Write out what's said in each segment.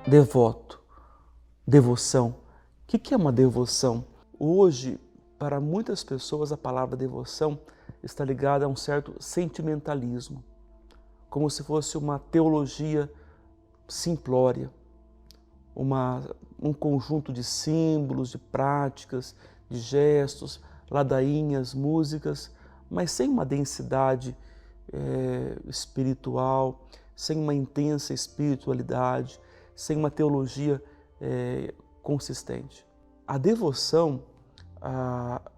devoto, devoção. O que é uma devoção? Hoje, para muitas pessoas, a palavra devoção está ligada a um certo sentimentalismo, como se fosse uma teologia simplória, um conjunto de símbolos, de práticas, de gestos, ladainhas, músicas, mas sem uma densidade espiritual, sem uma intensa espiritualidade, sem uma teologia consistente. A devoção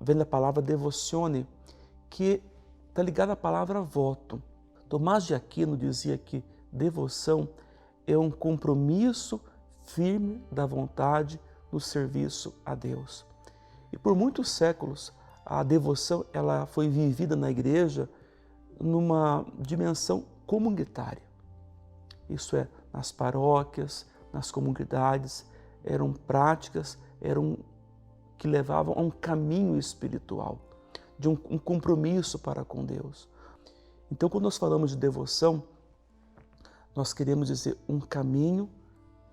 vem da palavra devotione, que está ligada à palavra voto. Tomás de Aquino dizia que devoção é um compromisso firme da vontade no serviço a Deus. E por muitos séculos, a devoção ela foi vivida na igreja numa dimensão comunitária. Isso é, nas paróquias, nas comunidades, eram práticas, que levavam a um caminho espiritual, de um compromisso para com Deus. Então, quando nós falamos de devoção, nós queremos dizer um caminho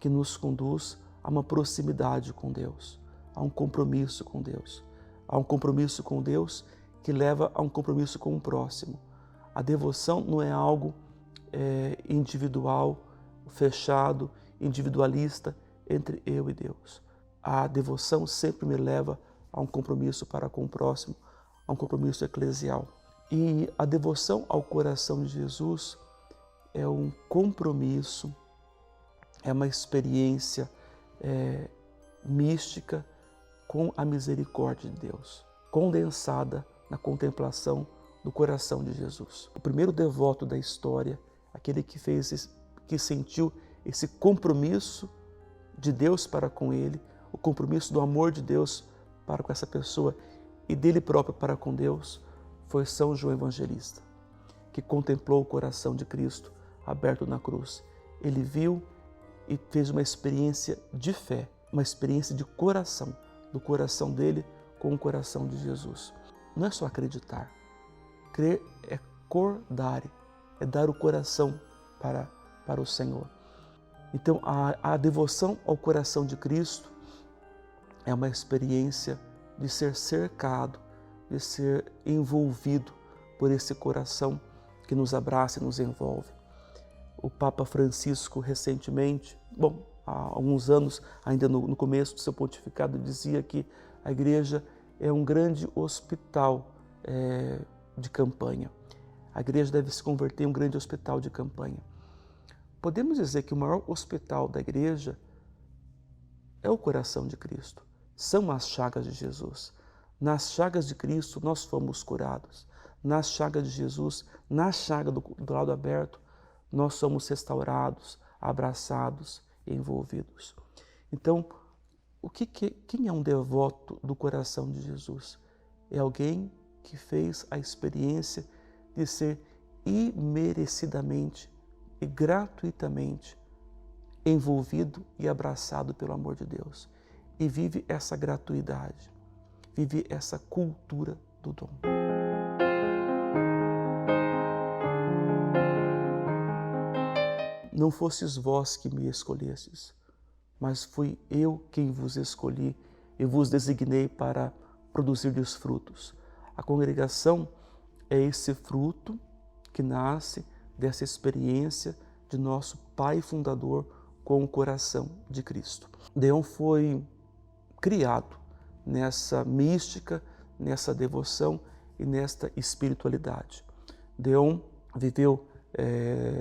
que nos conduz a uma proximidade com Deus, a um compromisso com Deus, a um compromisso com Deus que leva a um compromisso com o próximo. A devoção não é algo individual, fechado, individualista entre eu e Deus. A devoção sempre me leva a um compromisso para com o próximo, a um compromisso eclesial. E a devoção ao coração de Jesus é um compromisso, é uma experiência mística com a misericórdia de Deus, condensada na contemplação do coração de Jesus. O primeiro devoto da história, aquele que sentiu esse compromisso de Deus para com ele, o compromisso do amor de Deus para com essa pessoa e dele próprio para com Deus, foi São João Evangelista, que contemplou o coração de Cristo aberto na cruz. Ele viu e fez uma experiência de fé, uma experiência de coração, do coração dele com o coração de Jesus. Não é só acreditar. Crer é cordare, é dar o coração para o Senhor. Então, a devoção ao coração de Cristo é uma experiência de ser cercado, de ser envolvido por esse coração que nos abraça e nos envolve. O Papa Francisco, recentemente, há alguns anos, ainda no começo do seu pontificado, dizia que a igreja é um grande hospital de campanha. A igreja deve se converter em um grande hospital de campanha. Podemos dizer que o maior hospital da igreja é o coração de Cristo. São as chagas de Jesus. Nas chagas de Cristo nós fomos curados. Nas chagas de Jesus, na chaga do lado aberto, nós somos restaurados, abraçados e envolvidos. Então, quem é um devoto do coração de Jesus? É alguém que fez a experiência de ser imerecidamente e gratuitamente envolvido e abraçado pelo amor de Deus. E vive essa gratuidade, vive essa cultura do dom. Não fostes vós que me escolhestes, mas fui eu quem vos escolhi e vos designei para produzir-lhes frutos. A congregação é esse fruto que nasce dessa experiência de nosso Pai Fundador com o coração de Cristo. Leão foi criado nessa mística, nessa devoção e nesta espiritualidade. Leão viveu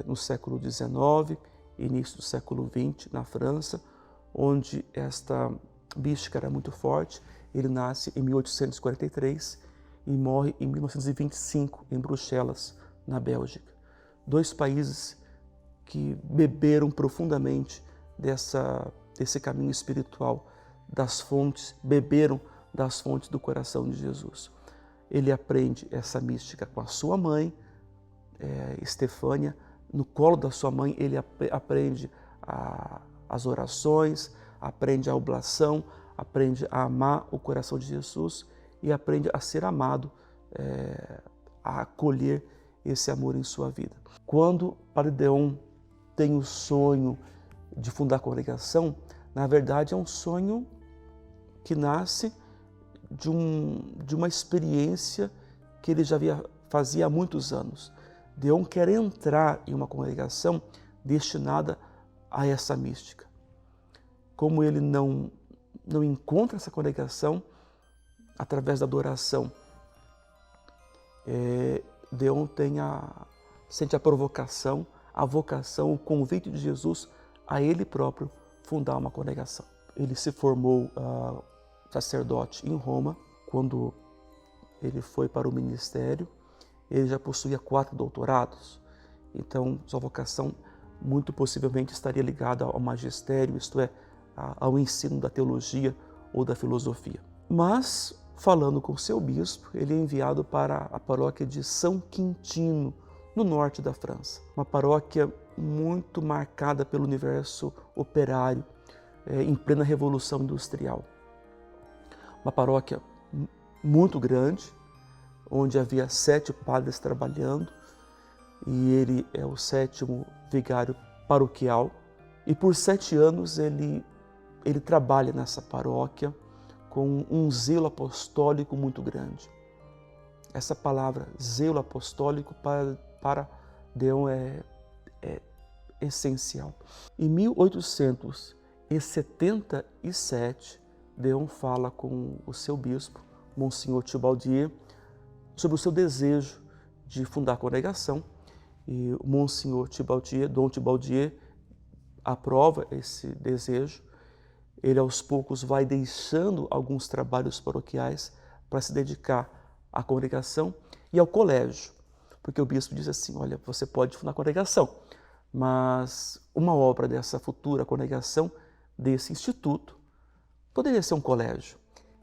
no século XIX, início do século XX, na França, onde esta mística era muito forte. Ele nasce em 1843 e morre em 1925, em Bruxelas, na Bélgica. Dois países que beberam profundamente desse caminho espiritual, das fontes, beberam das fontes do coração de Jesus. Ele aprende essa mística com a sua mãe, Estefânia. No colo da sua mãe ele aprende as orações, aprende a oblação, aprende a amar o coração de Jesus e aprende a ser amado, a acolher esse amor em sua vida. Quando Padre Leão tem o sonho de fundar a congregação, na verdade é um sonho que nasce de uma experiência que ele já fazia há muitos anos. Deon quer entrar em uma congregação destinada a essa mística. Como ele não encontra essa congregação através da adoração, Deon sente a provocação, a vocação, o convite de Jesus a ele próprio fundar uma congregação. Ele se formou sacerdote em Roma. Quando ele foi para o ministério, ele já possuía 4 doutorados. Então, sua vocação muito possivelmente estaria ligada ao magistério, isto é, ao ensino da teologia ou da filosofia. Mas, falando com seu bispo, ele é enviado para a paróquia de São Quintino, no norte da França. Uma paróquia muito marcada pelo universo operário, em plena Revolução Industrial. Uma paróquia muito grande, onde havia 7 padres trabalhando, e ele é o 7º vigário paroquial. E por 7 anos ele trabalha nessa paróquia com um zelo apostólico muito grande. Essa palavra, zelo apostólico, para Deon é essencial. Em 1877, Deon fala com o seu bispo, Monsenhor Thibaldier, sobre o seu desejo de fundar a congregação. E o Monsenhor Thibaldier, Dom Thibaldier, aprova esse desejo. Ele aos poucos vai deixando alguns trabalhos paroquiais para se dedicar à congregação e ao colégio, porque o bispo diz assim: olha, você pode fundar a congregação, mas uma obra dessa futura congregação, desse instituto, poderia ser um colégio.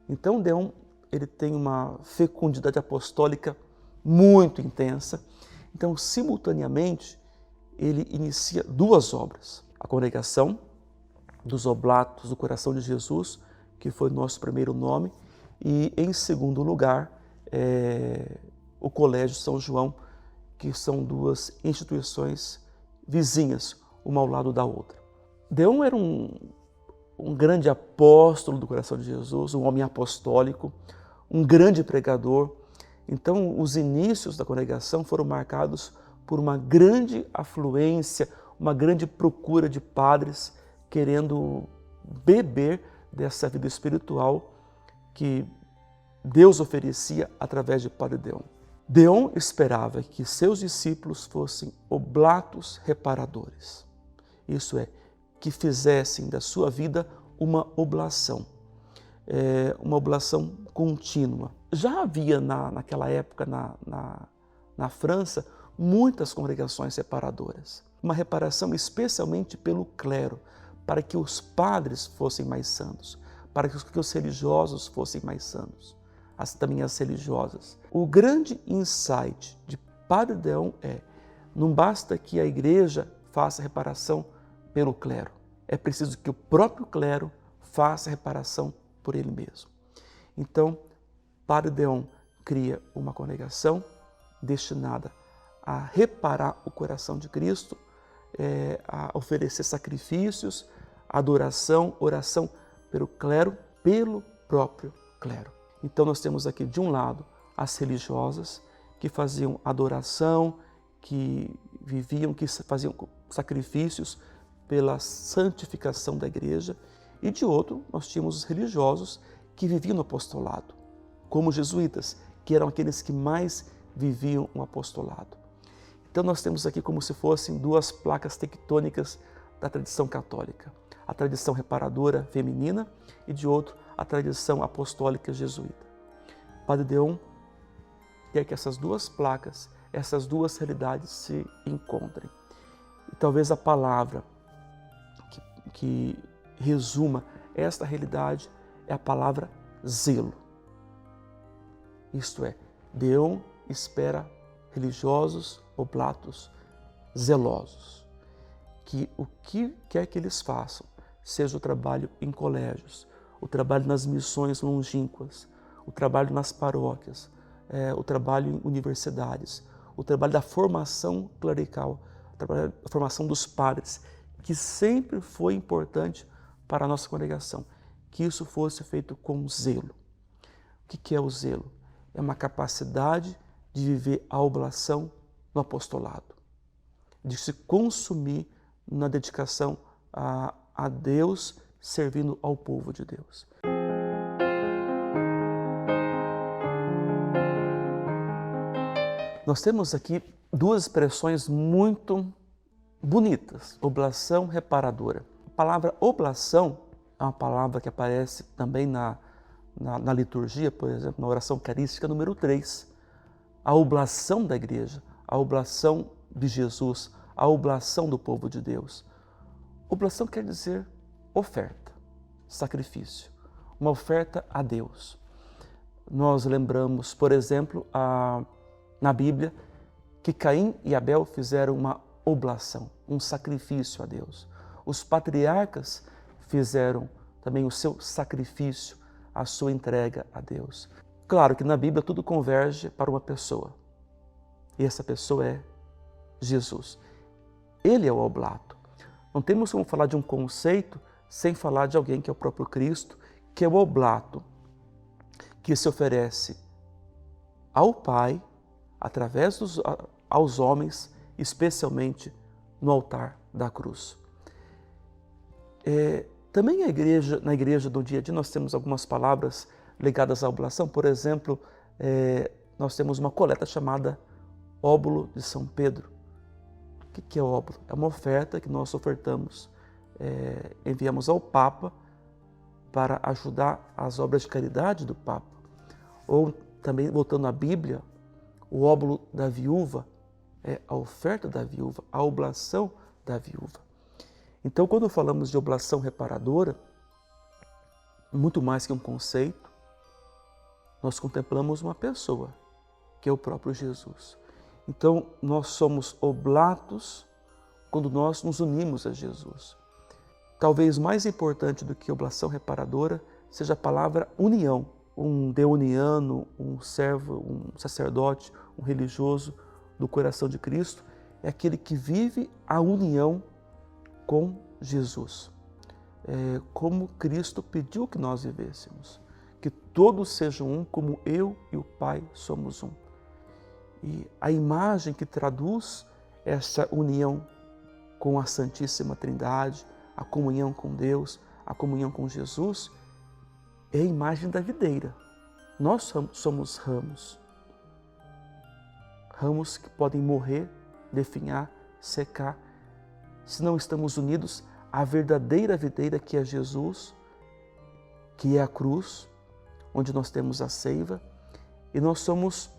Então Deon, ele tem uma fecundidade apostólica muito intensa. Então, simultaneamente, ele inicia 2 obras. A congregação dos Oblatos do Coração de Jesus, que foi nosso primeiro nome, e, em segundo lugar, o Colégio São João, que são 2 instituições vizinhas, uma ao lado da outra. Deon era um grande apóstolo do Coração de Jesus, um homem apostólico, um grande pregador. Então, os inícios da congregação foram marcados por uma grande afluência, uma grande procura de padres querendo beber dessa vida espiritual que Deus oferecia através de Padre Deon. Deon esperava que seus discípulos fossem oblatos reparadores. Isso é, que fizessem da sua vida uma oblação contínua. Já havia naquela época na França muitas congregações reparadoras. Uma reparação especialmente pelo clero, para que os padres fossem mais santos, para que os religiosos fossem mais santos, também as religiosas. O grande insight de Padre Deon não basta que a igreja faça reparação pelo clero, é preciso que o próprio clero faça reparação por ele mesmo. Então, Padre Deon cria uma congregação destinada a reparar o coração de Cristo, a oferecer sacrifícios, adoração, oração pelo clero, pelo próprio clero. Então nós temos aqui, de um lado, as religiosas que faziam adoração, que viviam, que faziam sacrifícios pela santificação da igreja, e de outro, nós tínhamos os religiosos que viviam no apostolado, como os jesuítas, que eram aqueles que mais viviam o apostolado. Então nós temos aqui como se fossem 2 placas tectônicas da tradição católica. A tradição reparadora feminina e, de outro, a tradição apostólica jesuíta. Padre Deon quer que essas 2 placas, essas 2 realidades se encontrem. E talvez a palavra que resuma esta realidade é a palavra zelo. Isto é, Deon espera religiosos, oblatos, zelosos, que o que quer que eles façam, seja o trabalho em colégios, o trabalho nas missões longínquas, o trabalho nas paróquias, o trabalho em universidades, o trabalho da formação clerical, a formação dos padres, que sempre foi importante para a nossa congregação, que isso fosse feito com zelo. O que é o zelo? É uma capacidade de viver a oblação no apostolado, de se consumir na dedicação a Deus, servindo ao povo de Deus. Nós temos aqui duas expressões muito bonitas, oblação reparadora. A palavra oblação é uma palavra que aparece também na liturgia, por exemplo, na oração eucarística número 3. A oblação da igreja, a oblação de Jesus, a oblação do povo de Deus. Oblação quer dizer oferta, sacrifício, uma oferta a Deus. Nós lembramos, por exemplo, na Bíblia, que Caim e Abel fizeram uma oblação, um sacrifício a Deus. Os patriarcas fizeram também o seu sacrifício, a sua entrega a Deus. Claro que na Bíblia tudo converge para uma pessoa. E essa pessoa é Jesus. Ele é o oblato. Não temos como falar de um conceito sem falar de alguém que é o próprio Cristo, que é o oblato, que se oferece ao Pai, através aos homens, especialmente no altar da cruz. Também na igreja do dia a dia nós temos algumas palavras ligadas à oblação. Por exemplo, nós temos uma coleta chamada Óbolo de São Pedro. O que é óbolo? É uma oferta que nós ofertamos, enviamos ao Papa para ajudar as obras de caridade do Papa. Ou também, voltando à Bíblia, o óbolo da viúva é a oferta da viúva, a oblação da viúva. Então, quando falamos de oblação reparadora, muito mais que um conceito, nós contemplamos uma pessoa, que é o próprio Jesus. Então, nós somos oblatos quando nós nos unimos a Jesus. Talvez mais importante do que oblação reparadora seja a palavra união. Um deoniano, um servo, um sacerdote, um religioso do coração de Cristo é aquele que vive a união com Jesus. Como Cristo pediu que nós vivêssemos, que todos sejam um como eu e o Pai somos um. E a imagem que traduz essa união com a Santíssima Trindade, a comunhão com Deus, a comunhão com Jesus, é a imagem da videira. Nós somos ramos. Ramos que podem morrer, definhar, secar, se não estamos unidos à verdadeira videira que é Jesus, que é a cruz, onde nós temos a seiva, e nós somos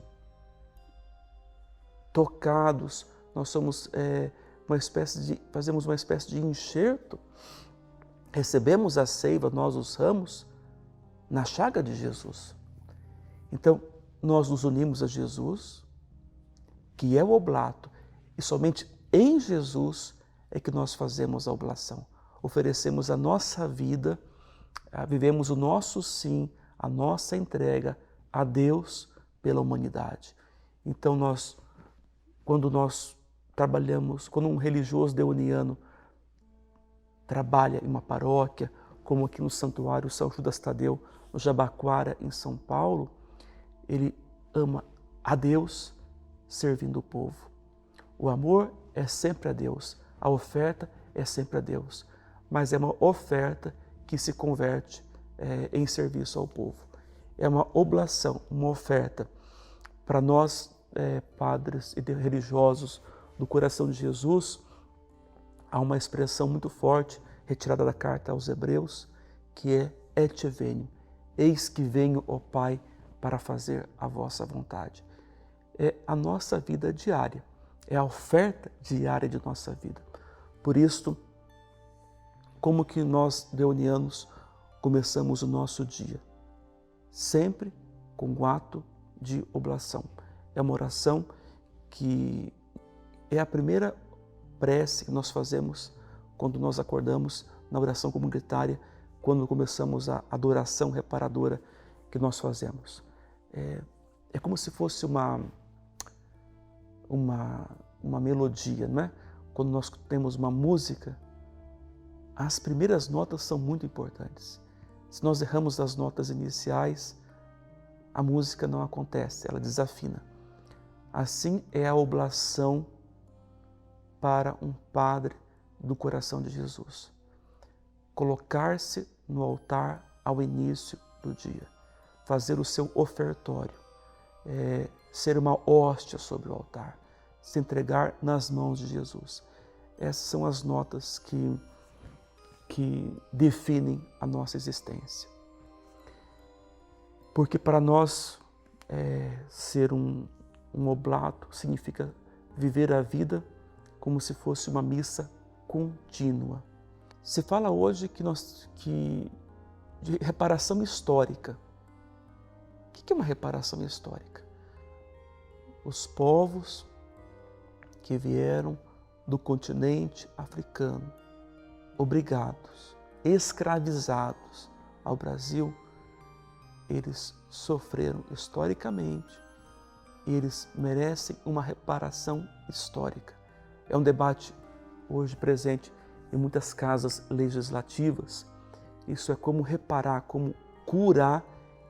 tocados, nós somos fazemos uma espécie de enxerto, recebemos a seiva, nós os ramos, na chaga de Jesus. Então, nós nos unimos a Jesus, que é o oblato, e somente em Jesus é que nós fazemos a oblação. Oferecemos a nossa vida, vivemos o nosso sim, a nossa entrega a Deus pela humanidade. Então, quando nós trabalhamos, quando um religioso deoniano trabalha em uma paróquia, como aqui no Santuário São Judas Tadeu, no Jabaquara, em São Paulo, ele ama a Deus servindo o povo. O amor é sempre a Deus, a oferta é sempre a Deus, mas é uma oferta que se converte em serviço ao povo. É uma oblação, uma oferta. Para nós, padres e religiosos do coração de Jesus, há uma expressão muito forte, retirada da carta aos Hebreus, que é et venio, eis que venho, ó Pai, para fazer a vossa vontade. É a nossa vida diária, é a oferta diária de nossa vida. Por isso, como que nós, deonianos, começamos o nosso dia? Sempre com um ato de oblação. É uma oração que é a primeira prece que nós fazemos quando nós acordamos na oração comunitária, quando começamos a adoração reparadora que nós fazemos. É como se fosse uma melodia, não é? Quando nós temos uma música as primeiras notas são muito importantes. Se nós erramos as notas iniciais, a música não acontece, ela desafina. Assim é a oblação para um padre do coração de Jesus. Colocar-se no altar ao início do dia, fazer o seu ofertório, ser uma hóstia sobre o altar, se entregar nas mãos de Jesus. Essas são as notas que definem a nossa existência. Porque para nós, ser um oblato significa viver a vida como se fosse uma missa contínua. Se fala hoje de reparação histórica. O que é uma reparação histórica? Os povos que vieram do continente africano, obrigados, escravizados ao Brasil, eles sofreram historicamente e eles merecem uma reparação histórica. É um debate hoje presente em muitas casas legislativas. Isso é como reparar, como curar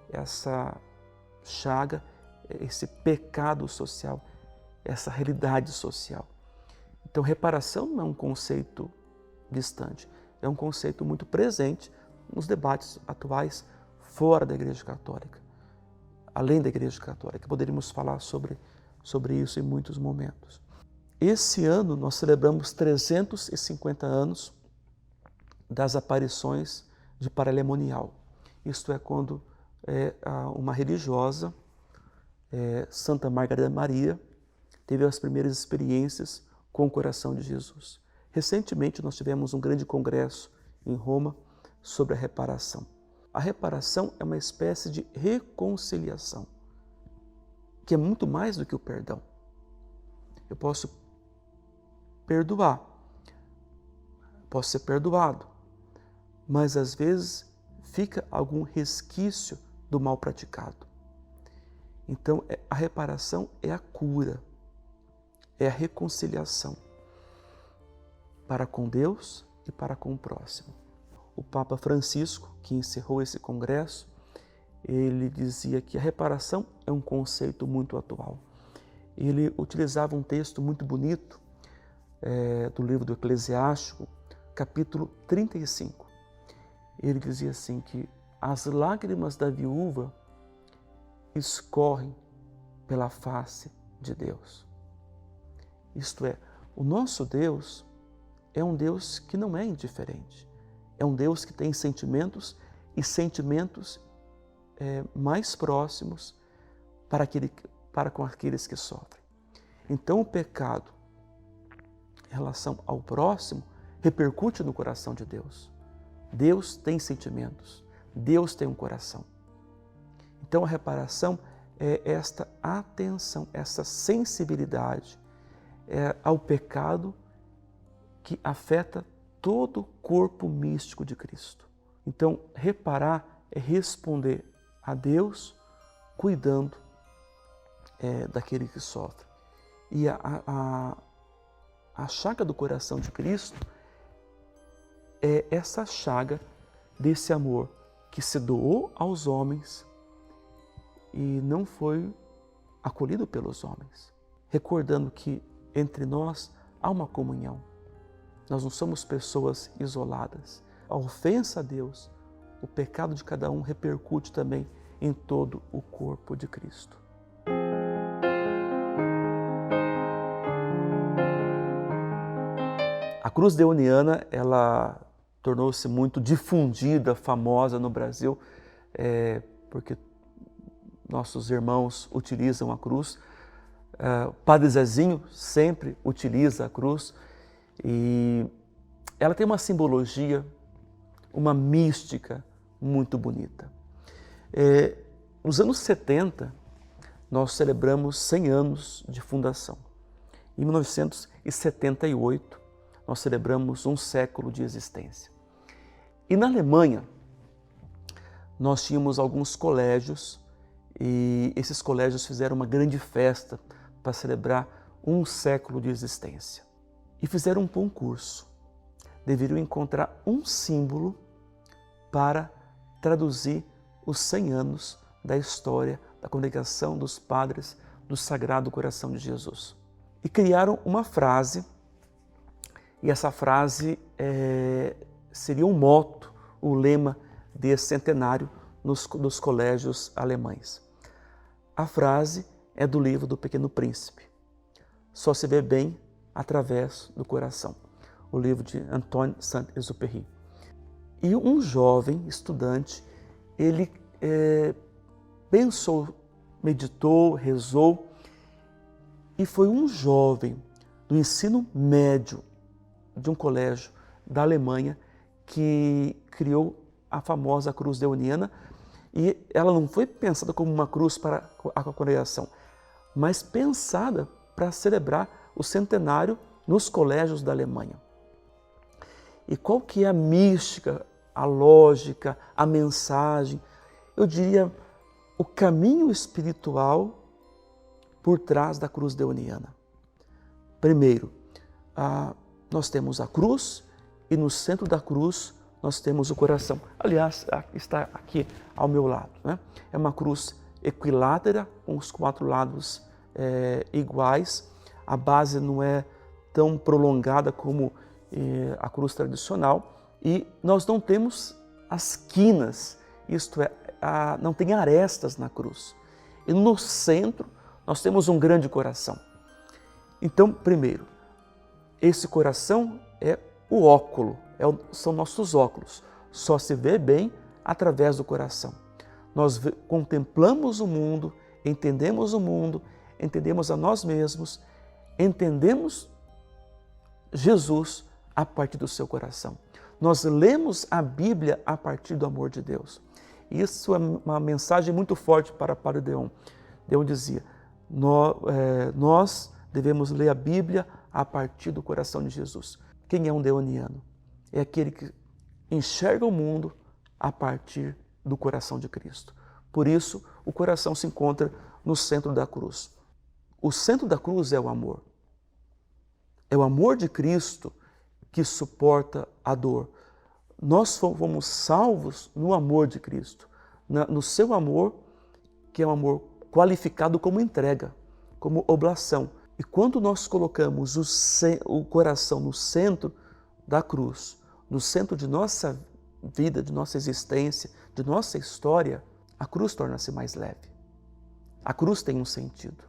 essa chaga, esse pecado social, essa realidade social. Então, reparação não é um conceito distante, é um conceito muito presente nos debates atuais fora da Igreja Católica, além da Igreja Católica. Poderíamos falar sobre isso em muitos momentos. Esse ano nós celebramos 350 anos das aparições de paralemonial. Isto é, quando uma religiosa, Santa Margarida Maria, teve as primeiras experiências com o coração de Jesus. Recentemente nós tivemos um grande congresso em Roma sobre a reparação. A reparação é uma espécie de reconciliação, que é muito mais do que o perdão. Eu posso perdoar, posso ser perdoado, mas às vezes fica algum resquício do mal praticado. Então, a reparação é a cura, é a reconciliação para com Deus e para com o próximo. O Papa Francisco, que encerrou esse congresso, ele dizia que a reparação é um conceito muito atual. Ele utilizava um texto muito bonito do livro do Eclesiástico, capítulo 35. Ele dizia assim que as lágrimas da viúva escorrem pela face de Deus. Isto é, o nosso Deus é um Deus que não é indiferente. É um Deus que tem sentimentos e sentimentos mais próximos para com aqueles que sofrem. Então o pecado em relação ao próximo repercute no coração de Deus. Deus tem sentimentos, Deus tem um coração. Então a reparação é esta atenção, essa sensibilidade ao pecado que afeta todo o corpo místico de Cristo. Então, reparar é responder a Deus cuidando daquele que sofre. E a chaga do coração de Cristo é essa chaga desse amor que se doou aos homens e não foi acolhido pelos homens. Recordando que entre nós há uma comunhão. Nós não somos pessoas isoladas. A ofensa a Deus, o pecado de cada um repercute também em todo o corpo de Cristo. A cruz deoniana, ela tornou-se muito difundida, famosa no Brasil, porque nossos irmãos utilizam a cruz. O Padre Zezinho sempre utiliza a cruz e ela tem uma simbologia, uma mística muito bonita. Nos anos 70, nós celebramos 100 anos de fundação. Em 1978, nós celebramos um século de existência. E na Alemanha, nós tínhamos alguns colégios e esses colégios fizeram uma grande festa para celebrar um século de existência. E fizeram um concurso. deveriam encontrar um símbolo para traduzir os 100 anos da história da congregação dos padres do Sagrado Coração de Jesus. E criaram uma frase, e essa frase seria um moto, o lema desse centenário nos colégios alemães. A frase é do livro do Pequeno Príncipe. Só se vê bem através do coração. O livro de Antoine Saint-Exupéry. E um jovem estudante, ele pensou, meditou, rezou, e foi um jovem do ensino médio de um colégio da Alemanha que criou a famosa cruz leoniana, e ela não foi pensada como uma cruz para a congregação, mas pensada para celebrar o centenário nos colégios da Alemanha. E qual que é a mística, a lógica, a mensagem, eu diria, o caminho espiritual por trás da cruz leoniana? Primeiro, nós temos a cruz e no centro da cruz nós temos o coração. Aliás, está aqui ao meu lado, né? É uma cruz equilátera, com os 4 lados iguais. A base não é tão prolongada como a cruz tradicional, e nós não temos as quinas, isto é, não tem arestas na cruz. E no centro nós temos um grande coração. Então, primeiro, esse coração é o óculo, são nossos óculos. Só se vê bem através do coração. Nós contemplamos o mundo, entendemos a nós mesmos, entendemos Jesus a partir do seu coração. Nós lemos a Bíblia a partir do amor de Deus. Isso é uma mensagem muito forte para Padre Deon. Deon dizia, nós devemos ler a Bíblia a partir do coração de Jesus. Quem é um deoniano? É aquele que enxerga o mundo a partir do coração de Cristo. Por isso, o coração se encontra no centro da cruz. O centro da cruz é o amor. É o amor de Cristo que suporta a dor. Nós fomos salvos no amor de Cristo, no seu amor, que é um amor qualificado como entrega, como oblação. E quando nós colocamos o coração no centro da cruz, no centro de nossa vida, de nossa existência, de nossa história, a cruz torna-se mais leve. A cruz tem um sentido.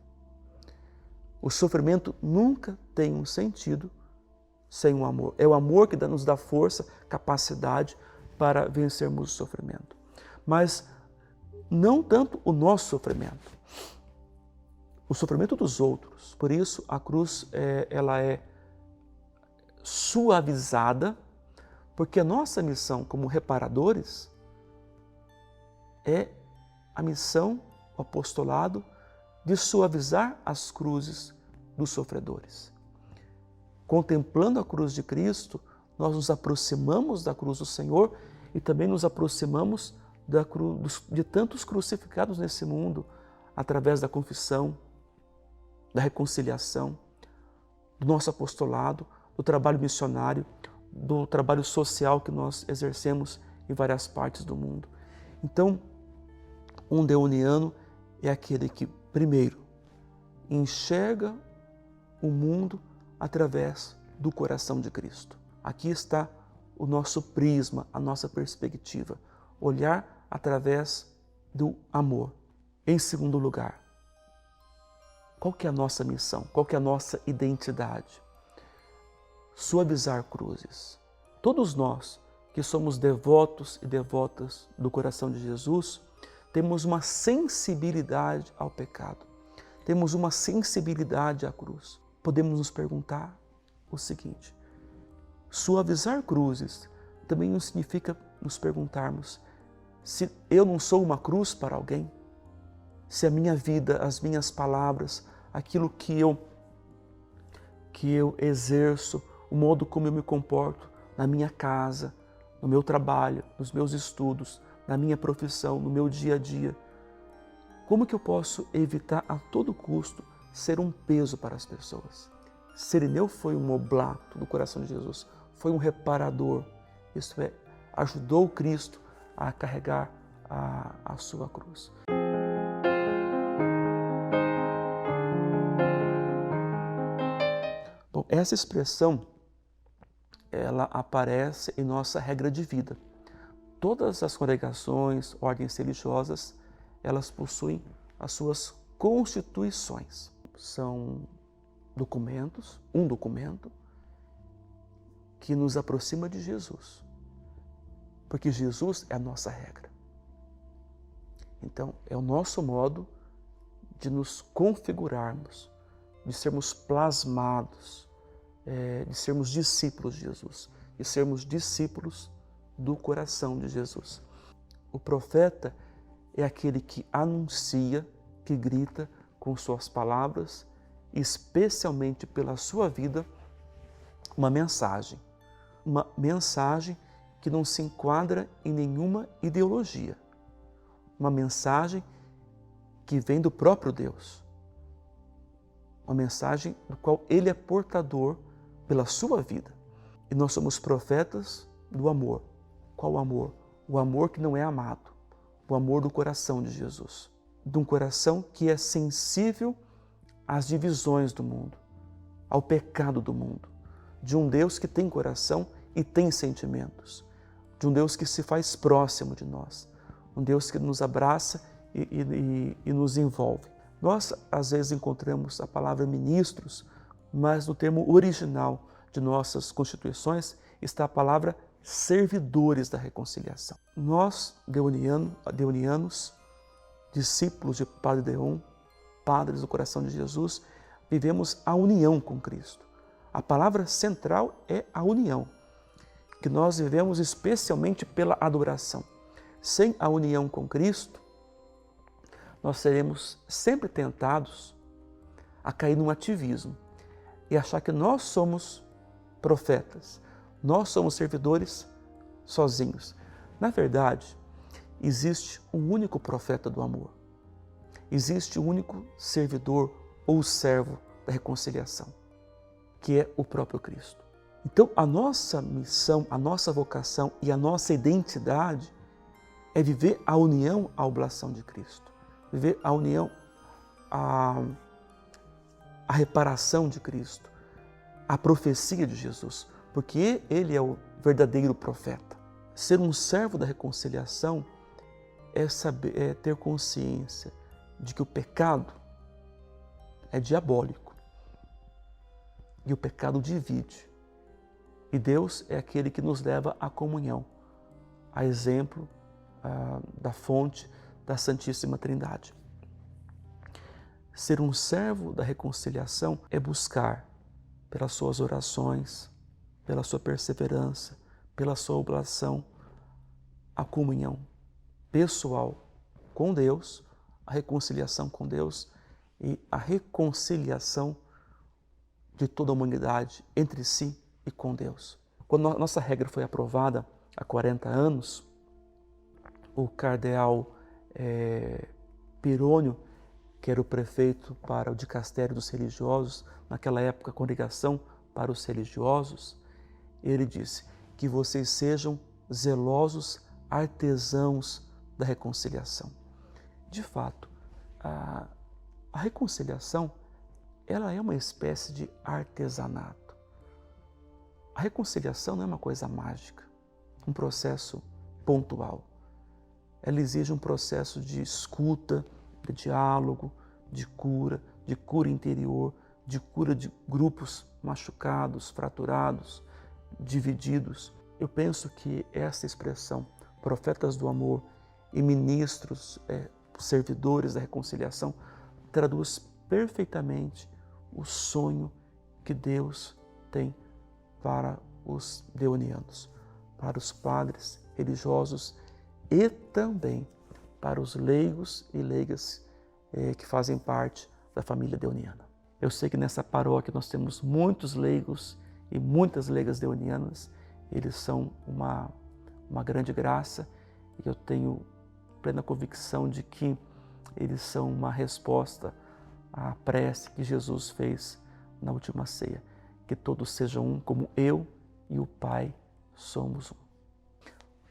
O sofrimento nunca tem um sentido sem o amor. É o amor que nos dá força, capacidade para vencermos o sofrimento. Mas não tanto o nosso sofrimento, o sofrimento dos outros. Por isso, a cruz ela é suavizada, porque a nossa missão como reparadores é a missão, o apostolado, de suavizar as cruzes dos sofredores. Contemplando a cruz de Cristo, nós nos aproximamos da cruz do Senhor e também nos aproximamos de tantos crucificados nesse mundo, através da confissão, da reconciliação, do nosso apostolado, do trabalho missionário, do trabalho social que nós exercemos em várias partes do mundo. Então, um deoniano é aquele que, primeiro, enxerga o mundo através do coração de Cristo. Aqui está o nosso prisma, a nossa perspectiva, olhar através do amor. Em segundo lugar, qual que é a nossa missão? Qual que é a nossa identidade? Suavizar cruzes. Todos nós que somos devotos e devotas do coração de Jesus, temos uma sensibilidade ao pecado, temos uma sensibilidade à cruz. Podemos nos perguntar o seguinte: suavizar cruzes também não significa nos perguntarmos se eu não sou uma cruz para alguém? Se a minha vida, as minhas palavras, aquilo que eu exerço, o modo como eu me comporto na minha casa, no meu trabalho, nos meus estudos, na minha profissão, no meu dia a dia, como que eu posso evitar a todo custo ser um peso para as pessoas? Sirineu foi um oblato do coração de Jesus, foi um reparador, isto é, ajudou Cristo a carregar a sua cruz. Bom, essa expressão, ela aparece em nossa regra de vida. Todas as congregações, ordens religiosas, elas possuem as suas constituições. São documentos, um documento que nos aproxima de Jesus, porque Jesus é a nossa regra. Então, é o nosso modo de nos configurarmos, de sermos plasmados, de sermos discípulos de Jesus, de sermos discípulos do coração de Jesus. O profeta é aquele que anuncia, que grita com suas palavras, especialmente pela sua vida, uma mensagem que não se enquadra em nenhuma ideologia, uma mensagem que vem do próprio Deus, uma mensagem do qual Ele é portador pela sua vida. E nós somos profetas do amor. Qual amor? O amor que não é amado, o amor do coração de Jesus, de um coração que é sensível às divisões do mundo, ao pecado do mundo, de um Deus que tem coração e tem sentimentos, de um Deus que se faz próximo de nós, um Deus que nos abraça e nos envolve. Nós, às vezes, encontramos a palavra ministros, mas no termo original de nossas constituições está a palavra servidores da reconciliação. Nós, deonianos, discípulos de Padre Deon, padres do coração de Jesus, vivemos a união com Cristo. A palavra central é a união, que nós vivemos especialmente pela adoração. Sem a união com Cristo, nós seremos sempre tentados a cair num ativismo e achar que nós somos profetas, nós somos servidores sozinhos. Na verdade, existe um único profeta do amor. Existe um único servidor ou servo da reconciliação, que é o próprio Cristo. Então, a nossa missão, a nossa vocação e a nossa identidade é viver a união à oblação de Cristo, viver a união à reparação de Cristo, à profecia de Jesus, porque Ele é o verdadeiro profeta. Ser um servo da reconciliação é ter consciência de que o pecado é diabólico e o pecado divide. E Deus é aquele que nos leva à comunhão, a exemplo da fonte da Santíssima Trindade. Ser um servo da reconciliação é buscar, pelas suas orações, pela sua perseverança, pela sua oblação, a comunhão pessoal com Deus, a reconciliação com Deus e a reconciliação de toda a humanidade entre si e com Deus. Quando a nossa regra foi aprovada há 40 anos, o cardeal Pirônio, que era o prefeito para o dicastério dos religiosos, naquela época a congregação para os religiosos, ele disse que vocês sejam zelosos artesãos da reconciliação. De fato, a reconciliação ela é uma espécie de artesanato. A reconciliação não é uma coisa mágica, um processo pontual. Ela exige um processo de escuta, de diálogo, de cura interior, de cura de grupos machucados, fraturados, divididos. Eu penso que essa expressão, profetas do amor e ministros, servidores da reconciliação, traduz perfeitamente o sonho que Deus tem para os deonianos, para os padres religiosos e também para os leigos e leigas que fazem parte da família deoniana. Eu sei que nessa paróquia nós temos muitos leigos e muitas leigas deonianas. Eles são uma grande graça e eu tenho plena convicção de que eles são uma resposta à prece que Jesus fez na última ceia. Que todos sejam um como eu e o Pai somos um.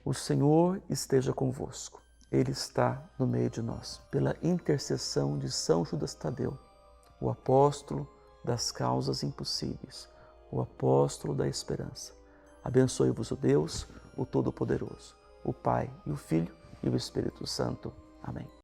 O Senhor esteja convosco. Ele está no meio de nós. Pela intercessão de São Judas Tadeu, o apóstolo das causas impossíveis, o apóstolo da esperança, abençoe-vos o Deus, o Todo-Poderoso, o Pai e o Filho e o Espírito Santo. Amém.